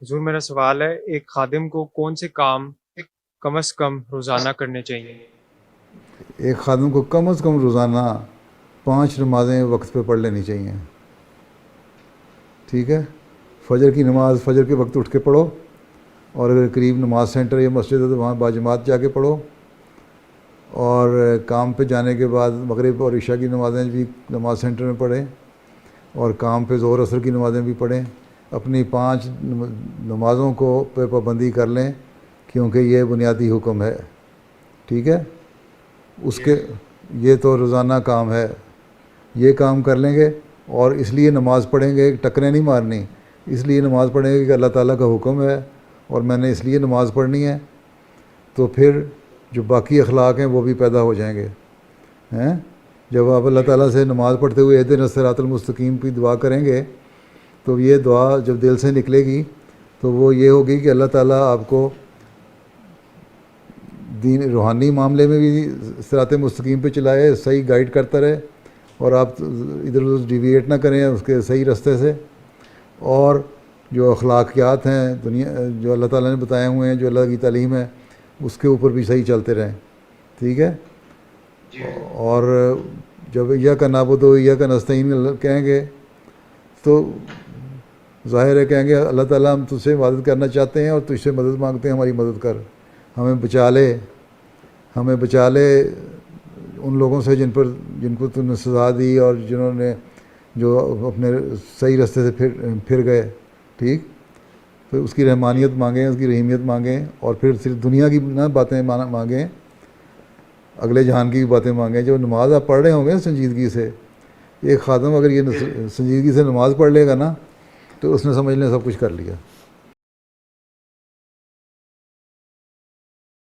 حضور میرا سوال ہے، ایک خادم کو کون سے کام کم از کم روزانہ کرنے چاہیے؟ ایک خادم کو کم از کم روزانہ 5 نمازیں وقت پہ پڑھ لینی چاہیے. ٹھیک ہے. فجر کی نماز فجر کے وقت اٹھ کے پڑھو، اور اگر قریب نماز سینٹر یا مسجد ہے تو وہاں باجماعت جا کے پڑھو. اور کام پہ جانے کے بعد مغرب اور عشاء کی نمازیں بھی نماز سینٹر میں پڑھیں، اور کام پہ ظہر عصر کی نمازیں بھی پڑھیں. اپنی 5 نمازوں کو پہ پابندی کر لیں، کیونکہ یہ بنیادی حکم ہے. ٹھیک ہے. اس کے یہ تو روزانہ کام ہے، یہ کام کر لیں گے. اور اس لیے نماز پڑھیں گے، ٹکریں نہیں مارنی، اس لیے نماز پڑھیں گے کہ اللہ تعالیٰ کا حکم ہے اور میں نے اس لیے نماز پڑھنی ہے. تو پھر جو باقی اخلاق ہیں وہ بھی پیدا ہو جائیں گے. جب آپ اللہ تعالیٰ سے نماز پڑھتے ہوئے اہدنا الصراط المستقیم کی دعا کریں گے تو یہ دعا جب دل سے نکلے گی تو وہ یہ ہوگی کہ اللہ تعالیٰ آپ کو دین روحانی معاملے میں بھی صراط مستقیم پہ چلائے، صحیح گائیڈ کرتا رہے، اور آپ ادھر ادھر ڈیویٹ نہ کریں اس کے صحیح رستے سے. اور جو اخلاقیات ہیں دنیا جو اللہ تعالیٰ نے بتائے ہوئے ہیں، جو اللہ کی تعلیم ہے، اس کے اوپر بھی صحیح چلتے رہیں. ٹھیک ہے. اور جب ایاک نعبد و ایاک نستعین کہیں گے تو ظاہر ہے کہیں گے اللہ تعالیٰ ہم تجھ سے مدد کرنا چاہتے ہیں اور تجھ سے مدد مانگتے ہیں، ہماری مدد کر، ہمیں بچا لے ان لوگوں سے جن کو تو نے سزا دی اور جنہوں نے جو اپنے صحیح راستے سے پھر گئے. ٹھیک. پھر اس کی رحمانیت مانگیں، اس کی رحیمیت مانگیں، اور پھر صرف دنیا کی نہ باتیں مانگیں، اگلے جہان کی بھی باتیں مانگیں. جو نماز آپ پڑھ رہے ہوں گے سنجیدگی سے، ایک خادم اگر یہ سنجیدگی سے نماز پڑھ لے گا نا تو اس نے سمجھ لیں سب کچھ کر لیا.